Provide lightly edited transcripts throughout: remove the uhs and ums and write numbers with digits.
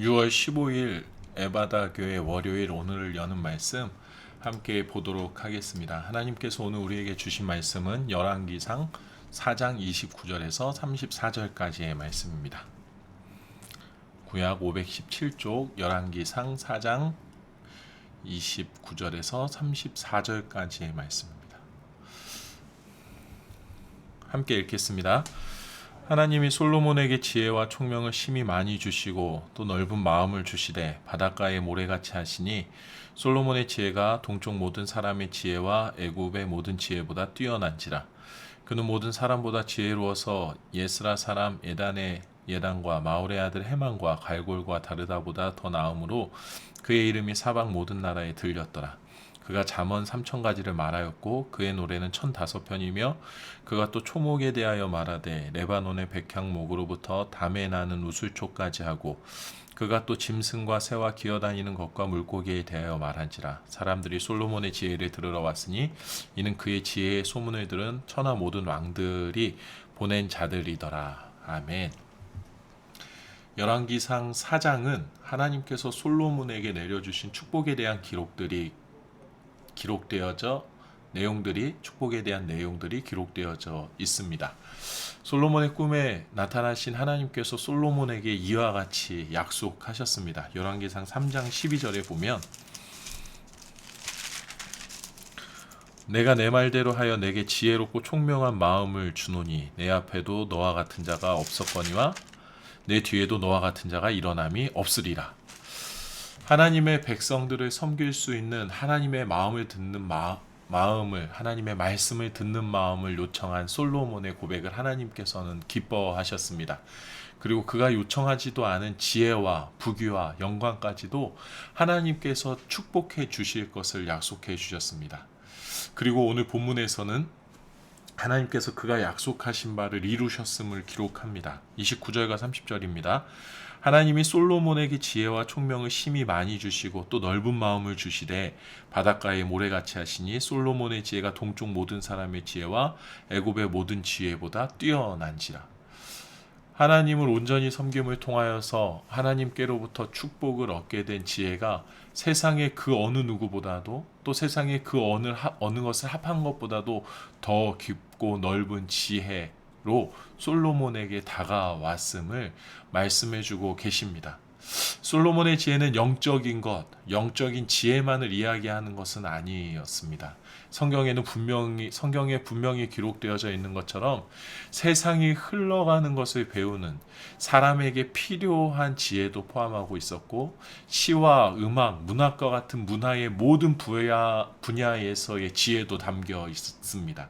6월 15일 에바다 교회 월요일 오늘을 여는 말씀 함께 보도록 하겠습니다. 하나님께서 오늘 우리에게 주신 말씀은 열왕기상 4장 29절에서 34절까지의 말씀입니다. 구약 517쪽 열왕기상 4장 29절에서 34절까지의 말씀입니다. 함께 읽겠습니다. 하나님이 솔로몬에게 지혜와 총명을 심히 많이 주시고 또 넓은 마음을 주시되 바닷가에 모래같이 하시니 솔로몬의 지혜가 동쪽 모든 사람의 지혜와 애굽의 모든 지혜보다 뛰어난지라. 그는 모든 사람보다 지혜로워서 예스라 사람 에단의 예단과 마올의 아들 헤만과 갈골과 다르다보다 더 나음으로 그의 이름이 사방 모든 나라에 들렸더라. 그가 잠언 3,000가지를 말하였고 그의 노래는 1,005편이며 그가 또 초목에 대하여 말하되 레바논의 백향목으로부터 담에 나는 우술초까지 하고 그가 또 짐승과 새와 기어다니는 것과 물고기에 대하여 말한지라. 사람들이 솔로몬의 지혜를 들으러 왔으니 이는 그의 지혜의 소문을 들은 천하 모든 왕들이 보낸 자들이더라. 아멘. 열왕기상 4장은 하나님께서 솔로몬에게 내려주신 축복에 대한 축복에 대한 내용들이 기록되어져 있습니다. 솔로몬의 꿈에 나타나신 하나님께서 솔로몬에게 이와 같이 약속하셨습니다. 열왕기상 3장 12절에 보면 내가 내 말대로 하여 내게 지혜롭고 총명한 마음을 주노니 내 앞에도 너와 같은 자가 없었거니와 내 뒤에도 너와 같은 자가 일어남이 없으리라. 하나님의 백성들을 섬길 수 있는 하나님의 마음을 듣는 하나님의 말씀을 듣는 마음을 요청한 솔로몬의 고백을 하나님께서는 기뻐하셨습니다. 그리고 그가 요청하지도 않은 지혜와 부귀와 영광까지도 하나님께서 축복해 주실 것을 약속해 주셨습니다. 그리고 오늘 본문에서는 하나님께서 그가 약속하신 바를 이루셨음을 기록합니다. 29절과 30절입니다. 하나님이 솔로몬에게 지혜와 총명을 심히 많이 주시고 또 넓은 마음을 주시되 바닷가에 모래같이 하시니 솔로몬의 지혜가 동쪽 모든 사람의 지혜와 애굽의 모든 지혜보다 뛰어난지라. 하나님을 온전히 섬김을 통하여서 하나님께로부터 축복을 얻게 된 지혜가 세상의 그 어느 누구보다도 또 세상의 그 어느 것을 합한 것보다도 더 깊고 넓은 지혜로 솔로몬에게 다가왔음을 말씀해주고 계십니다. 솔로몬의 지혜는 영적인 것, 영적인 지혜만을 이야기하는 것은 아니었습니다. 성경에 분명히 기록되어져 있는 것처럼 세상이 흘러가는 것을 배우는 사람에게 필요한 지혜도 포함하고 있었고 시와 음악, 문학과 같은 문화의 모든 분야에서의 지혜도 담겨 있습니다.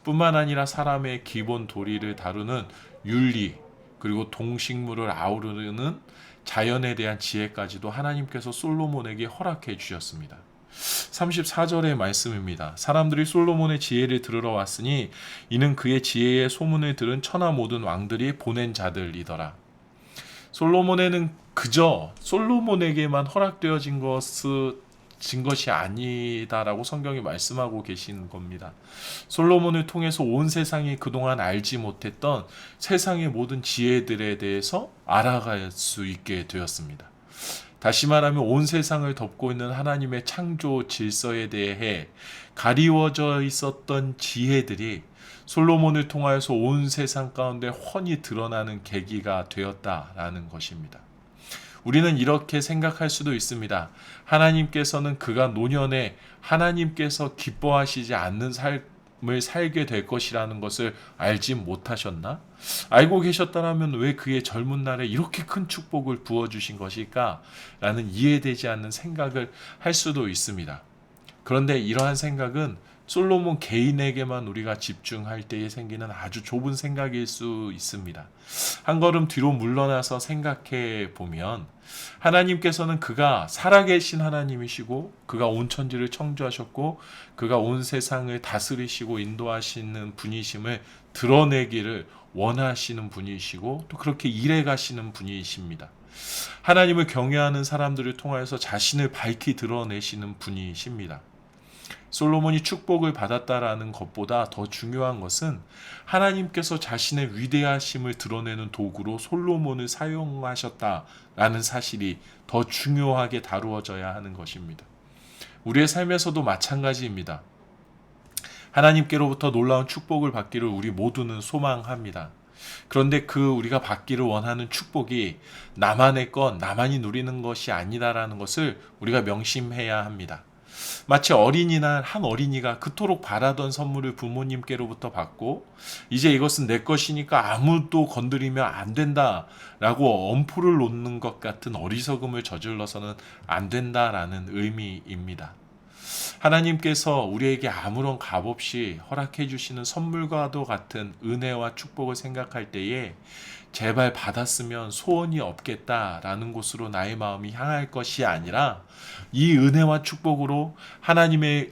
뿐만 아니라 사람의 기본 도리를 다루는 윤리, 그리고 동식물을 아우르는 자연에 대한 지혜까지도 하나님께서 솔로몬에게 허락해 주셨습니다. 34절의 말씀입니다. 사람들이 솔로몬의 지혜를 들으러 왔으니 이는 그의 지혜의 소문을 들은 천하 모든 왕들이 보낸 자들이더라. 솔로몬에는 그저 솔로몬에게만 허락되어진 것이 아니다라고 성경이 말씀하고 계시는 겁니다. 솔로몬을 통해서 온 세상이 그동안 알지 못했던 세상의 모든 지혜들에 대해서 알아갈 수 있게 되었습니다. 다시 말하면 온 세상을 덮고 있는 하나님의 창조 질서에 대해 가리워져 있었던 지혜들이 솔로몬을 통하여서 온 세상 가운데 훤히 드러나는 계기가 되었다라는 것입니다. 우리는 이렇게 생각할 수도 있습니다. 하나님께서는 그가 노년에 하나님께서 기뻐하시지 않는 삶을 살게 될 것이라는 것을 알지 못하셨나? 알고 계셨다면 왜 그의 젊은 날에 이렇게 큰 축복을 부어주신 것일까? 라는 이해되지 않는 생각을 할 수도 있습니다. 그런데 이러한 생각은 솔로몬 개인에게만 우리가 집중할 때에 생기는 아주 좁은 생각일 수 있습니다. 한 걸음 뒤로 물러나서 생각해 보면 하나님께서는 그가 살아계신 하나님이시고 그가 온 천지를 창조하셨고 그가 온 세상을 다스리시고 인도하시는 분이심을 드러내기를 원하시는 분이시고 또 그렇게 일해 가시는 분이십니다. 하나님을 경외하는 사람들을 통하여서 자신을 밝히 드러내시는 분이십니다. 솔로몬이 축복을 받았다라는 것보다 더 중요한 것은 하나님께서 자신의 위대하심을 드러내는 도구로 솔로몬을 사용하셨다라는 사실이 더 중요하게 다루어져야 하는 것입니다. 우리의 삶에서도 마찬가지입니다. 하나님께로부터 놀라운 축복을 받기를 우리 모두는 소망합니다. 그런데 그 우리가 받기를 원하는 축복이 나만의 것, 나만이 누리는 것이 아니다라는 것을 우리가 명심해야 합니다. 마치 어린이날 한 어린이가 그토록 바라던 선물을 부모님께로부터 받고 이제 이것은 내 것이니까 아무도 건드리면 안 된다라고 엄포를 놓는 것 같은 어리석음을 저질러서는 안 된다라는 의미입니다. 하나님께서 우리에게 아무런 값 없이 허락해 주시는 선물과도 같은 은혜와 축복을 생각할 때에 제발 받았으면 소원이 없겠다라는 곳으로 나의 마음이 향할 것이 아니라 이 은혜와 축복으로 하나님의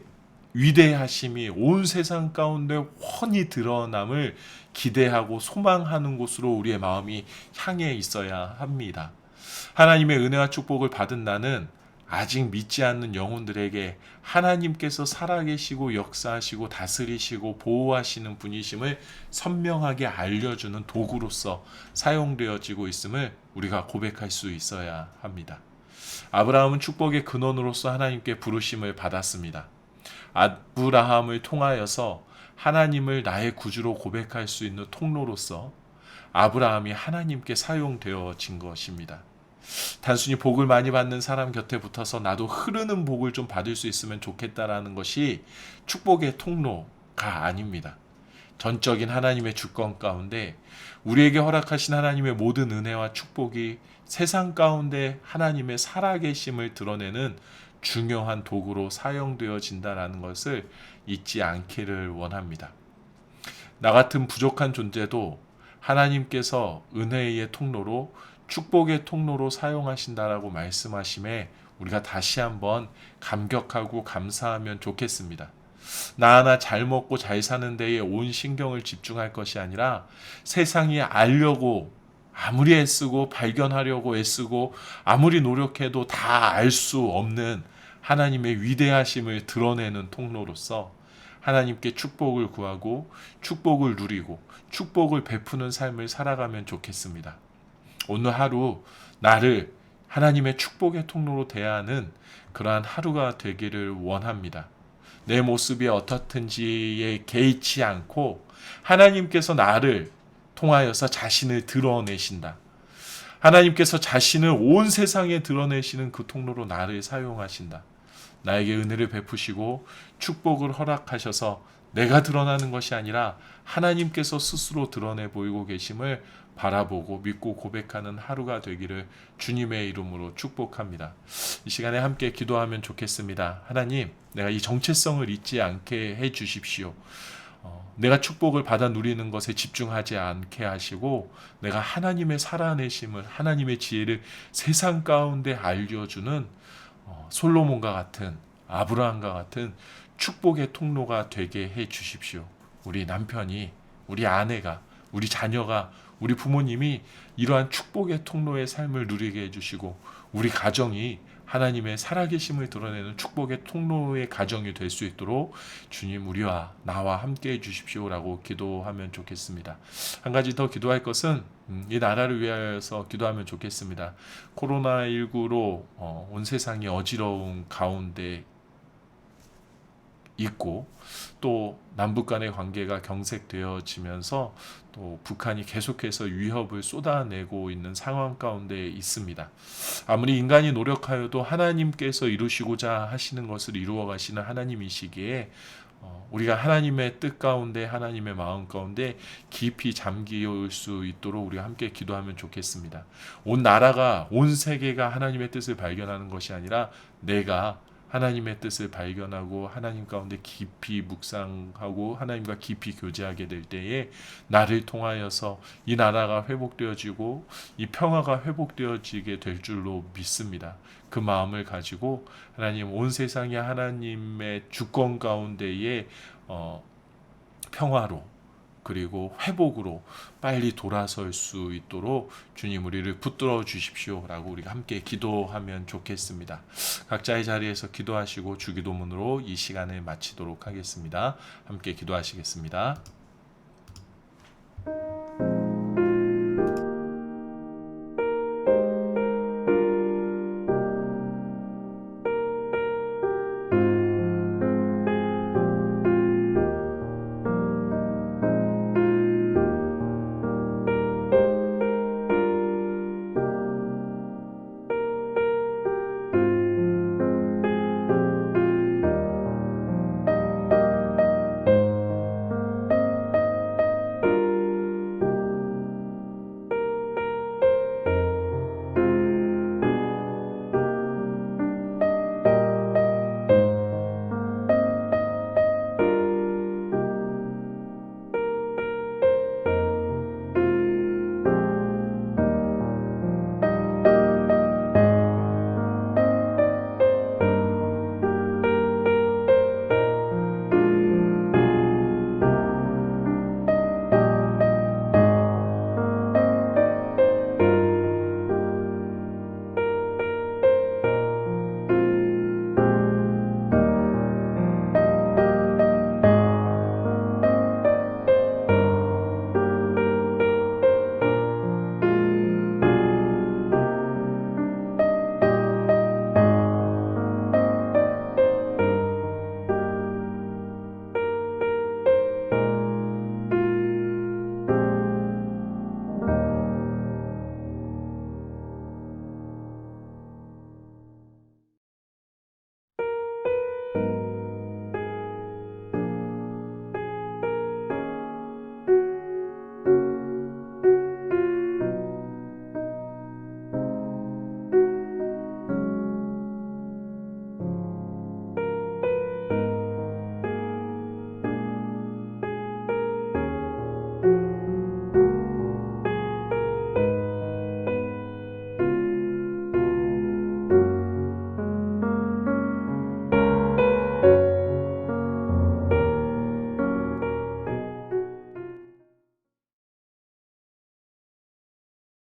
위대하심이 온 세상 가운데 훤히 드러남을 기대하고 소망하는 곳으로 우리의 마음이 향해 있어야 합니다. 하나님의 은혜와 축복을 받은 나는 아직 믿지 않는 영혼들에게 하나님께서 살아계시고 역사하시고 다스리시고 보호하시는 분이심을 선명하게 알려주는 도구로서 사용되어지고 있음을 우리가 고백할 수 있어야 합니다. 아브라함은 축복의 근원으로서 하나님께 부르심을 받았습니다. 아브라함을 통하여서 하나님을 나의 구주로 고백할 수 있는 통로로서 아브라함이 하나님께 사용되어진 것입니다. 단순히 복을 많이 받는 사람 곁에 붙어서 나도 흐르는 복을 좀 받을 수 있으면 좋겠다라는 것이 축복의 통로가 아닙니다. 전적인 하나님의 주권 가운데 우리에게 허락하신 하나님의 모든 은혜와 축복이 세상 가운데 하나님의 살아계심을 드러내는 중요한 도구로 사용되어진다라는 것을 잊지 않기를 원합니다. 나 같은 부족한 존재도 하나님께서 은혜의 통로로 축복의 통로로 사용하신다라고 말씀하심에 우리가 다시 한번 감격하고 감사하면 좋겠습니다. 나 하나 잘 먹고 잘 사는 데에 온 신경을 집중할 것이 아니라 세상이 알려고 아무리 애쓰고 발견하려고 애쓰고 아무리 노력해도 다 알 수 없는 하나님의 위대하심을 드러내는 통로로서 하나님께 축복을 구하고 축복을 누리고 축복을 베푸는 삶을 살아가면 좋겠습니다. 오늘 하루 나를 하나님의 축복의 통로로 대하는 그러한 하루가 되기를 원합니다. 내 모습이 어떻든지에 개의치 않고 하나님께서 나를 통하여서 자신을 드러내신다. 하나님께서 자신을 온 세상에 드러내시는 그 통로로 나를 사용하신다. 나에게 은혜를 베푸시고 축복을 허락하셔서 내가 드러나는 것이 아니라 하나님께서 스스로 드러내 보이고 계심을 바라보고 믿고 고백하는 하루가 되기를 주님의 이름으로 축복합니다. 이 시간에 함께 기도하면 좋겠습니다. 하나님, 내가 이 정체성을 잊지 않게 해 주십시오. 내가 축복을 받아 누리는 것에 집중하지 않게 하시고 내가 하나님의 살아내심을 하나님의 지혜를 세상 가운데 알려주는 솔로몬과 같은 아브라함과 같은 축복의 통로가 되게 해 주십시오. 우리 남편이, 우리 아내가, 우리 자녀가, 우리 부모님이 이러한 축복의 통로의 삶을 누리게 해주시고 우리 가정이 하나님의 살아계심을 드러내는 축복의 통로의 가정이 될 수 있도록 주님 우리와 나와 함께 해주십시오라고 기도하면 좋겠습니다. 한 가지 더 기도할 것은 이 나라를 위하여서 기도하면 좋겠습니다. 코로나19로 온 세상이 어지러운 가운데 있고 또 남북 간의 관계가 경색되어지면서 또 북한이 계속해서 위협을 쏟아내고 있는 상황 가운데 있습니다. 아무리 인간이 노력하여도 하나님께서 이루시고자 하시는 것을 이루어 가시는 하나님이시기에 우리가 하나님의 뜻 가운데 하나님의 마음 가운데 깊이 잠기올 수 있도록 우리가 함께 기도하면 좋겠습니다. 온 나라가 온 세계가 하나님의 뜻을 발견하는 것이 아니라 내가 하나님의 뜻을 발견하고 하나님 가운데 깊이 묵상하고 하나님과 깊이 교제하게 될 때에 나를 통하여서 이 나라가 회복되어지고 이 평화가 회복되어지게 될 줄로 믿습니다. 그 마음을 가지고 하나님 온 세상이 하나님의 주권 가운데에 평화로 그리고 회복으로 빨리 돌아설 수 있도록 주님 우리를 붙들어 주십시오라고 우리가 함께 기도하면 좋겠습니다. 각자의 자리에서 기도하시고 주기도문으로 이 시간을 마치도록 하겠습니다. 함께 기도하시겠습니다.